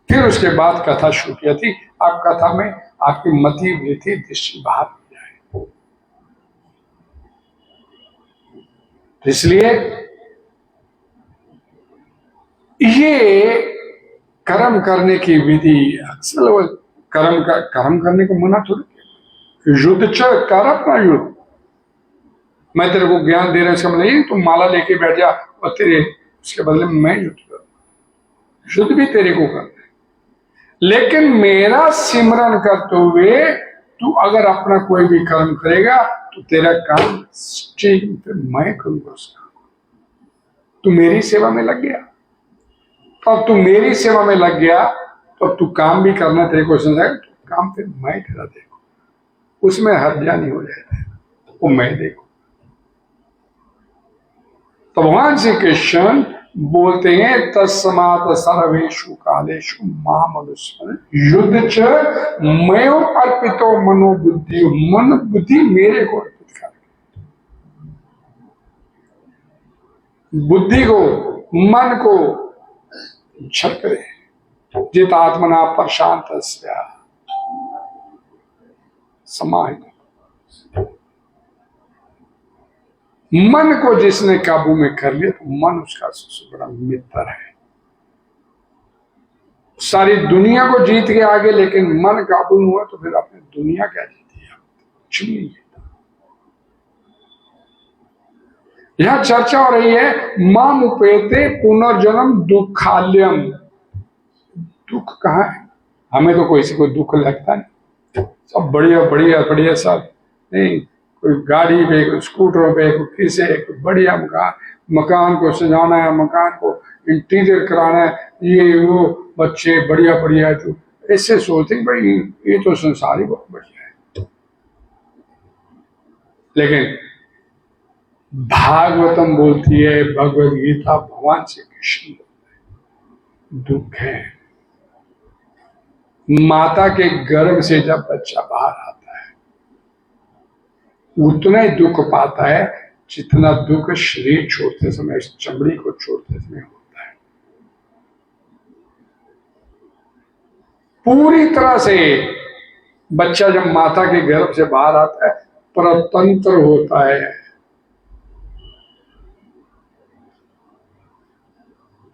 फिर उसके बाद कथा शुरू किया थी। आप कथा में आपकी मति, वृत्ति, दृष्टि बाहर हो जाए। इसलिए ये कर्म करने की विधि, अक्सर कर्म करने को मना थोड़ी, युद्ध च कर अपना युद्ध। मैं तेरे को ज्ञान दे रहा हूं, इसका मतलब नहीं तुम माला लेके बैठ जा और तेरे उसके बदले में मैं युद्ध करूं। युद्ध भी तेरे को करना है, लेकिन मेरा सिमरन करते हुए तू अगर अपना कोई भी कर्म करेगा तो तेरा काम स्ट्रीम पे मैं करूंगा उसका। तू मेरी सेवा में लग गया, अब तू मेरी सेवा में लग गया तो तू काम भी करना तेरे को समझाएगा, तो काम फिर मैं तेरा देखो, उसमें हर्जा नहीं हो जाता है, वो मैं देखो। तो भगवान श्री कृष्ण बोलते हैं तस्मात् सर्वेषु कालेषु माम अनुस्मर युद्ध च मयो अर्पितो मनो बुद्धि, मन बुद्धि मेरे को अर्पित कर, बुद्धि को, मन को झटके जित आत्मना प्रशांत समाहित। मन को जिसने काबू में कर लिया तो मन उसका सबसे बड़ा मित्र है। सारी दुनिया को जीत के आगे, लेकिन मन काबू में हुआ तो फिर आपने दुनिया क्या जीती? कुछ नहीं जीता। यहां चर्चा हो रही है माम उपेते पुनर्जन्म दुखाल्यम। दुख कहाँ है? हमें तो किसी को दुख लगता नहीं, सब बढ़िया बढ़िया बढ़िया सब नहीं, कोई गाड़ी पे, कोई स्कूटर पे, कोई किसे, कोई बढ़िया मकान को सजाना है, मकान को इंटीरियर कराना है, ये वो बच्चे बढ़िया बढ़िया, जो ऐसे सोचते भाई ये तो संसार ही बहुत बढ़िया है। लेकिन भागवतम बोलती है, भगवद गीता, भगवान श्री कृष्ण दुख है। माता के गर्भ से जब बच्चा बाहर आता है उतना ही दुख पाता है जितना दुख शरीर छोड़ते समय, चमड़ी को छोड़ते समय होता है। पूरी तरह से बच्चा जब माता के गर्भ से बाहर आता है परतंत्र होता है,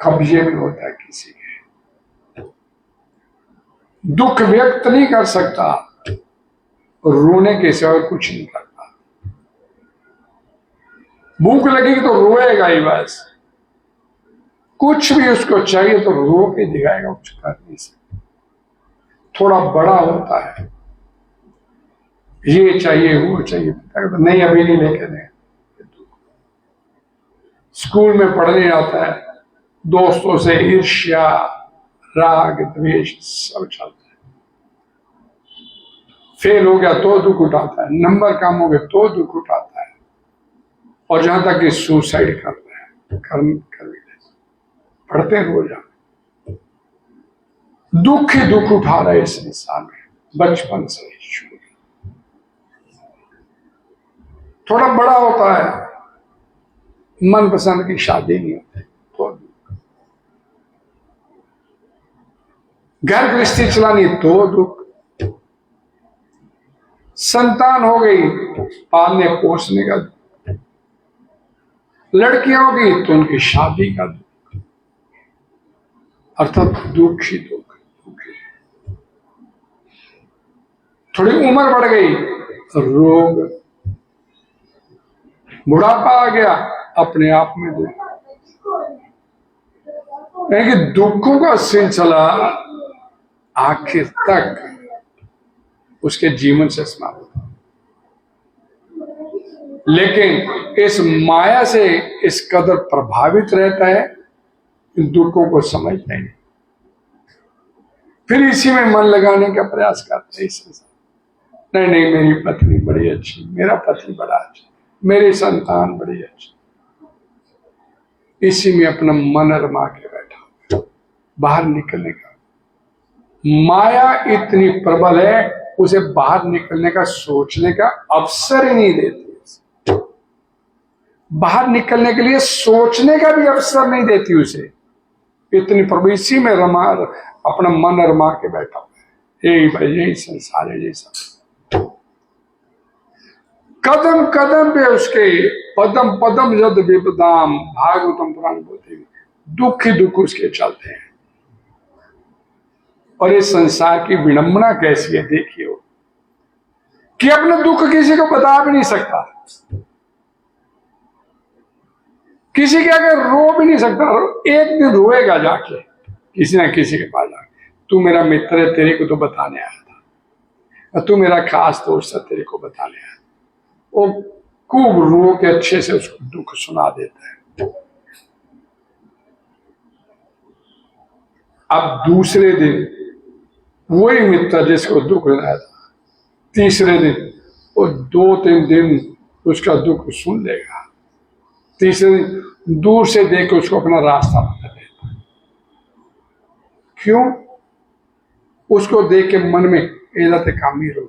कब्जे में होता है किसी के। दुख व्यक्त नहीं कर सकता, रोने के सिवा कुछ नहीं करता। भूख लगेगी तो रोएगा ही बस, कुछ भी उसको चाहिए तो रो के दिखाएगा, कुछ कर नहीं सकता। थोड़ा बड़ा होता है, ये चाहिए वो चाहिए, नहीं अभी नहीं लेके दे। स्कूल में पढ़ने आता है, दोस्तों से ईर्ष्या राग द्वेष सब चलता है। फेल हो गया तो दुख उठाता है, नंबर कम हो गए तो दुख उठाता है, और जहां तक कि सुसाइड करता है, कर्म कर भी पढ़ते हो जा। दुख ही दुख उठा रहे इस संसार में, बचपन से शुरू। थोड़ा बड़ा होता है, मनपसंद की शादी नहीं होती तो दुख, घर गृहस्थी चलानी तो दुख, संतान हो गई पालने पोसने का दुख, लड़कियां हो गई तो उनकी शादी का दुख, अर्थात दुख ही दुख। थोड़ी उम्र बढ़ गई रोग, बुढ़ापा आ गया अपने आप में दुख। कि दुखों का सिलसिला आखिर तक उसके जीवन से समाप्त होता, लेकिन इस माया से इस कदर प्रभावित रहता है कि दुखों को समझता ही नहीं, फिर इसी में मन लगाने का प्रयास करता है। नहीं नहीं, मेरी पत्नी बड़ी अच्छी, मेरा पति बड़ा अच्छा, मेरी संतान बड़ी अच्छी, इसी में अपना मन रमा के बैठा, बाहर निकलने का माया इतनी प्रबल है, उसे बाहर निकलने का सोचने का अवसर ही नहीं देती। बाहर निकलने के लिए सोचने का भी अवसर नहीं देती उसे, इतनी प्रबल, इसी में रमा अपना मन रमा के बैठा हुआ है। यही भाई, यही संसार है, यही सब। कदम कदम पे उसके पदम पदम जद विपदाम, भागवतम पुराण बोलते हैं, दुख ही दुख उसके चलते हैं। और इस संसार की विडंबना कैसी है देखिए, कि अपना दुख किसी को बता भी नहीं सकता, किसी के आगे रो भी नहीं सकता। एक दिन रोएगा जाके किसी ना किसी के पास जाके, तू मेरा मित्र है, तेरे को तो बताने आया था, और तू मेरा खास दोस्त है, तेरे को बताने आया। वो खूब रो के अच्छे से उसको दुख सुना देता है। अब दूसरे दिन वही मित्र जिसको दुख लाया था, तीसरे दिन वो 2-3 दिन उसका दुख सुन लेगा, तीसरे दिन दूर से देख के उसको अपना रास्ता बता देता। क्यों? उसको देख के मन में एलत कामी हो गए,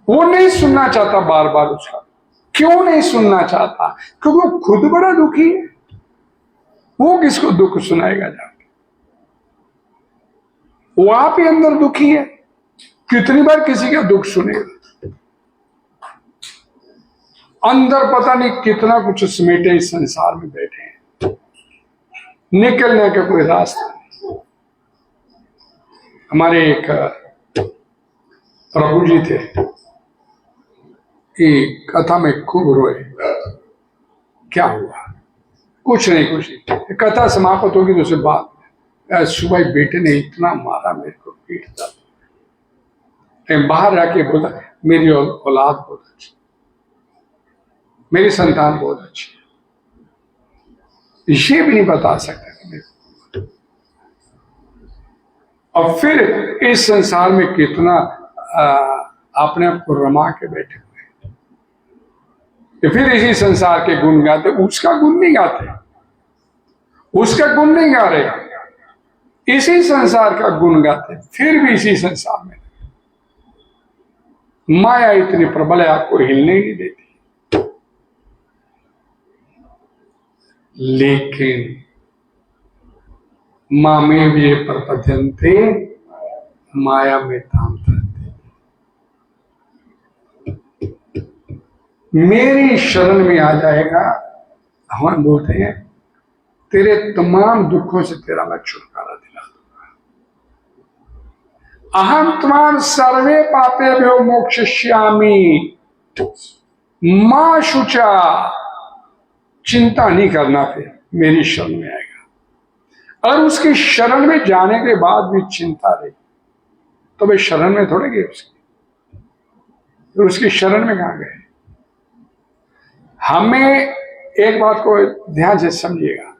वो नहीं सुनना चाहता बार बार उसका। क्यों नहीं सुनना चाहता? क्योंकि वो खुद बड़ा दुखी है, वो किसको दुख सुनाएगा जाके? वो आप ही अंदर दुखी है, कितनी बार किसी का दुख सुनेगा? अंदर पता नहीं कितना कुछ समेटे इस संसार में बैठे हैं, निकलने का कोई रास्ता नहीं। हमारे एक प्रभु जी थे कि कथा में खूब रोए। क्या हुआ? कुछ नहीं, कुछ नहीं। कथा समाप्त होगी तो उसके बाद सुबह बेटे ने इतना मारा मेरे को, पीट दिया। बाहर आके बोला मेरी औलाद बहुत अच्छी, मेरी संतान बहुत अच्छी है, ये भी नहीं बता सकता मेरे को। और फिर इस संसार में कितना अपने आप को रमा के बैठे हुए, फिर इसी संसार के गुण गाते, उसका गुण नहीं गाते, उसका गुण नहीं गा रहे, इसी संसार का गुण गाते, फिर भी इसी संसार में। माया इतनी प्रबल है, आपको हिलने ही नहीं देती। लेकिन मामे भी प्रपद्यन्ते माया में ताम करते, मेरी शरण में आ जाएगा भगवान बोलते हैं तेरे तमाम दुखों से तेरा मैं छुटकारा दिला दूंगा। अहम त्वां सर्वे पापेभ्यो मोक्षयिष्यामि मां शुचा। चिंता नहीं करना, फिर मेरी शरण में आएगा। और उसकी शरण में जाने के बाद भी चिंता रही तो वे शरण में थोड़े गए उसकी, तो उसकी शरण में कहां गए। हमें एक बात को ध्यान से समझिएगा,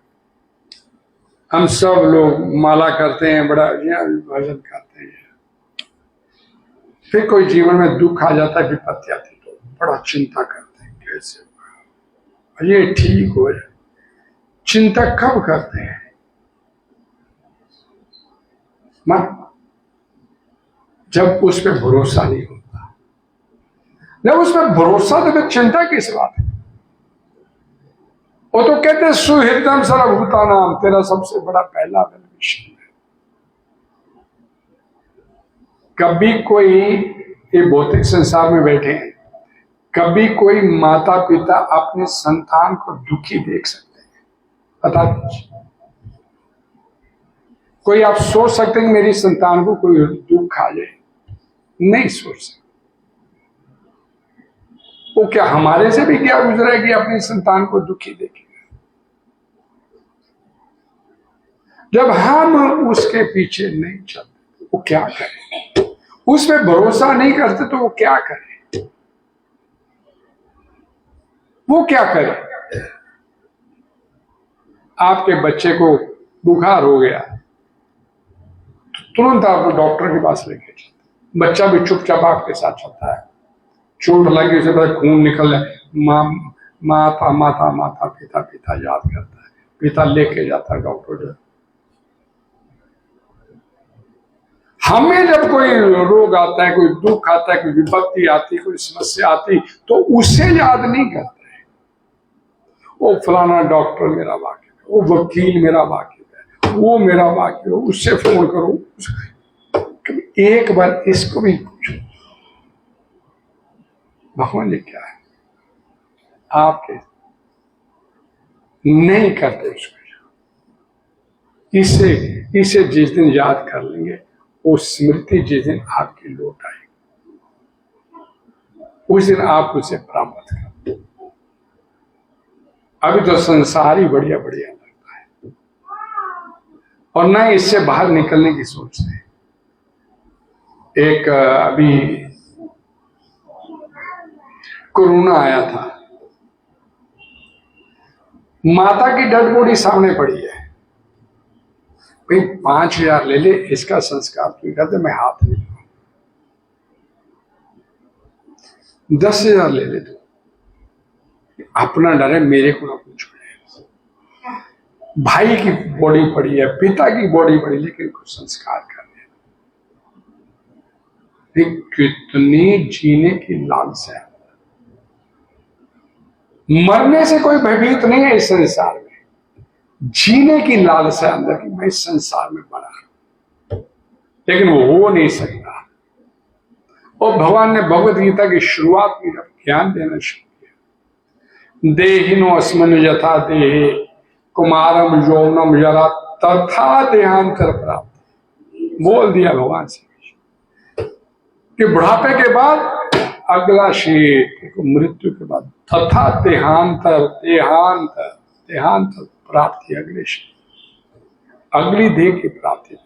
हम सब लोग माला करते हैं, बड़ा भजन करते हैं, फिर कोई जीवन में दुख आ जाता है, विपत्ति आती तो बड़ा चिंता करते हैं कैसे होगा, ये ठीक हो जाए। चिंता कब करते हैं? जब उस पर भरोसा नहीं होता। जब उस पर भरोसा तो फिर चिंता किस बात है? वो तो कहते सुहृदम सर्वभूता नाम, तेरा सबसे बड़ा पहला विषय है। कभी कोई ये भौतिक संसार में बैठे हैं, कभी कोई माता पिता अपने संतान को दुखी देख सकते हैं? बता दीजिए। कोई आप सोच सकते हैं मेरी संतान को कोई दुख आ जाए? नहीं सोच सकते। वो क्या हमारे से भी क्या गुजरा है कि अपनी संतान को दुखी देखेगा? जब हम उसके पीछे नहीं चलते वो क्या करे? उस पर भरोसा नहीं करते तो वो क्या करे? वो क्या करे? आपके बच्चे को बुखार हो गया, तुरंत आप डॉक्टर के पास लेके चलते, बच्चा भी चुपचाप आपके साथ चलता है। चोट लगी उसे पता खून निकल रहा है, माता माता माता पिता पिता याद करता है, पिता लेके जाता है डॉक्टर जो। हमें जब कोई रोग आता है, कोई दुख आता है, कोई विपत्ति आती, कोई समस्या आती, तो उसे याद नहीं करते हैं। वो फलाना डॉक्टर मेरा वाकिफ है, वो वकील मेरा वाकिफ है, वो मेरा वाकिफ है, उससे फोन करो। एक बार इसको भी पूछो, भगवान जी क्या है? आपके नहीं करते उसको। इसे जिस दिन याद कर लेंगे, वो स्मृति जिस दिन आपकी लौट आएगी, उस दिन आप उसे प्राप्त करते। अभी तो संसार ही बढ़िया बढ़िया लगता है और ना इससे बाहर निकलने की सोच है। एक अभी कोरोना आया था, माता की डेड बॉडी सामने पड़ी है, भाई 5,000 ले ले, इसका संस्कार तू करते, मैं हाथ नहीं लूंगा। 10,000 ले ले, तू अपना डर है, मेरे को ना पूछो। भाई की बॉडी पड़ी है, पिता की बॉडी पड़ी, लेकिन कुछ संस्कार करने। कितनी जीने की लालच है। मरने से कोई भयभीत नहीं है इस संसार में, जीने की लालच है अंदर की, मैं इस संसार में बना, लेकिन वो हो नहीं सकता। और भगवान ने भगवत गीता की शुरुआत में जब ज्ञान देना शुरू किया, देहिनो अस्मन यथा देहे कुमारम यौनम यरा तथा देहांतर प्राप्त, बोल दिया भगवान से कि बुढ़ापे के बाद अगला शेर, मृत्यु के बाद तथा देहांतर देहांतर देहांतर प्राप्ति, अगले शेर, अगली देह की प्राप्ति।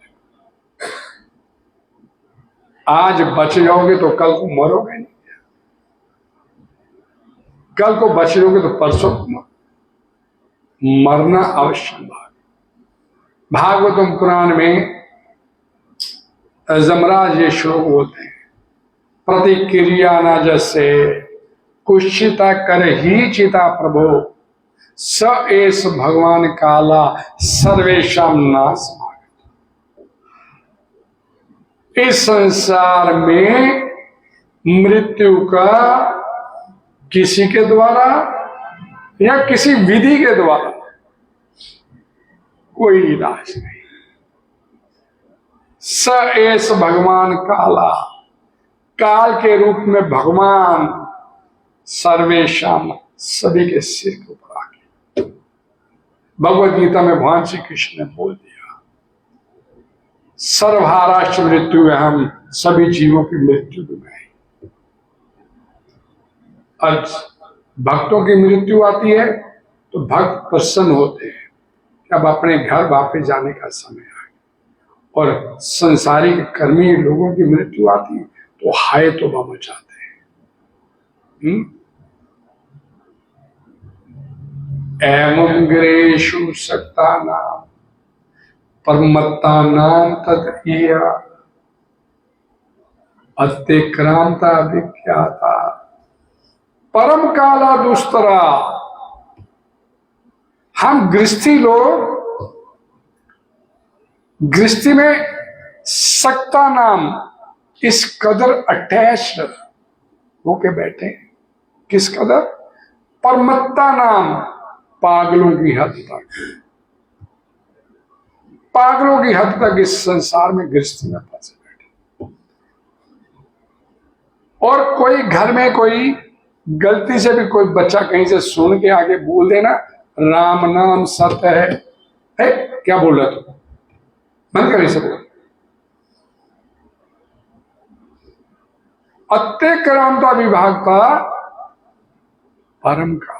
आज बच जाओगे तो कल को मरोगे नहीं, कल को बच जाओगे तो परसों को मरना अवश्य। भागवतम पुराण में जमराज ये श्लोक बोलते हैं, प्रतिक्रिया न जैसे कुशिता कर ही चिता प्रभो स एस भगवान काला सर्वेशम नाश। इस संसार में मृत्यु का किसी के द्वारा या किसी विधि के द्वारा कोई इलाज नहीं। स एस भगवान काला, काल के रूप में भगवान सर्वेशम, सभी के सिर के ऊपर आके भगवद गीता में भगवान श्री कृष्ण ने बोल दिया, सर्वहाराष्ट्र मृत्यु में, हम सभी जीवों की मृत्यु में है। आज भक्तों की मृत्यु आती है तो भक्त प्रसन्न होते हैं कि अब अपने घर वापस जाने का समय है, और संसारिक कर्मी लोगों की मृत्यु आती है तो हाय तौबा मचाते हैं। एवं गिरेशु सक्ता नाम परमत्ता नाम तत्या अत्यक्रांता विख्याता परम काला दुस्तरा। हम गृहस्थी लोग गृहस्थी में सक्ता नाम इस कदर अटैच होके बैठे, किस कदर? परमत्ता नाम पागलों की हद तक, पागलों की हद तक इस संसार में गृहस्थी में फंसे बैठे। और कोई घर में कोई गलती से भी कोई बच्चा कहीं से सुन के आगे बोल देना राम नाम सत्य है, क्या बोल रहा तू, बंद कर इसे बोल। अत्यक्रांता विभाग का परम काल,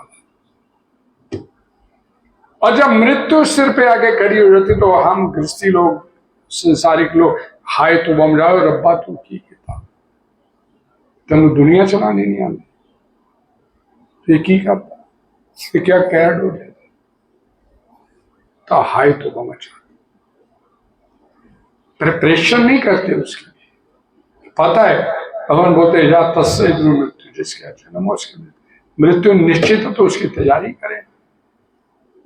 और जब मृत्यु सिर पे आके खड़ी हो जाती तो हम गृहस्थी लोग, संसारिक लोग हाय तो बम जाओ रब्बा तू की किताब, तेन दुनिया चलानी नहीं आती, तो ये की करता, ये क्या कैड हो जाता, तो हाय तो बम अच्छा, प्रिपरेशन नहीं करते उसके लिए। पता है भगवान बोलते जा तस्से मृत्यु, जिसके जन्म उसके मृत्यु निश्चित है तो उसकी तैयारी करें।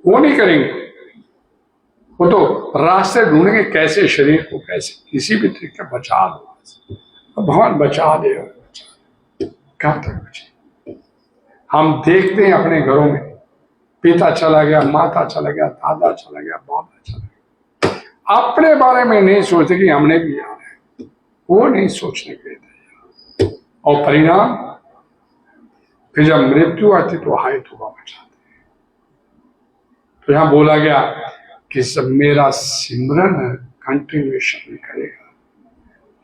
वो नहीं करेंगे, वो तो रास्ते ढूंढेंगे कैसे शरीर को कैसे किसी भी तरीके बचा दो, भगवान बचा दे, कब तक बचे। हम देखते हैं अपने घरों में पिता चला गया, माता चला गया, दादा चला गया, बाबा चला गया, अपने बारे में नहीं सोचते कि हमने भी आना है, वो नहीं सोचने के लिए। और परिणाम फिर जब मृत्यु आती तो हाय तौबा मचाते। तो यहां बोला गया कि सब मेरा सिमरन कंटिन्यूएशन में करेगा,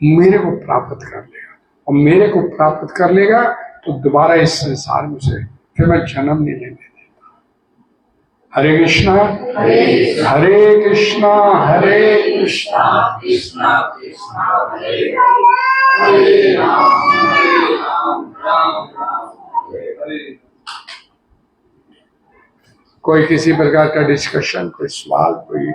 मेरे को प्राप्त कर लेगा, और मेरे को प्राप्त कर लेगा तो दोबारा इस संसार में से फिर मैं जन्म नहीं लेने देता। हरे कृष्णा हरे कृष्णा हरे कृष्णा कृष्णा कृष्णा हरे हरे राम राम राम हरे। कोई किसी प्रकार का डिस्कशन, कोई सवाल, कोई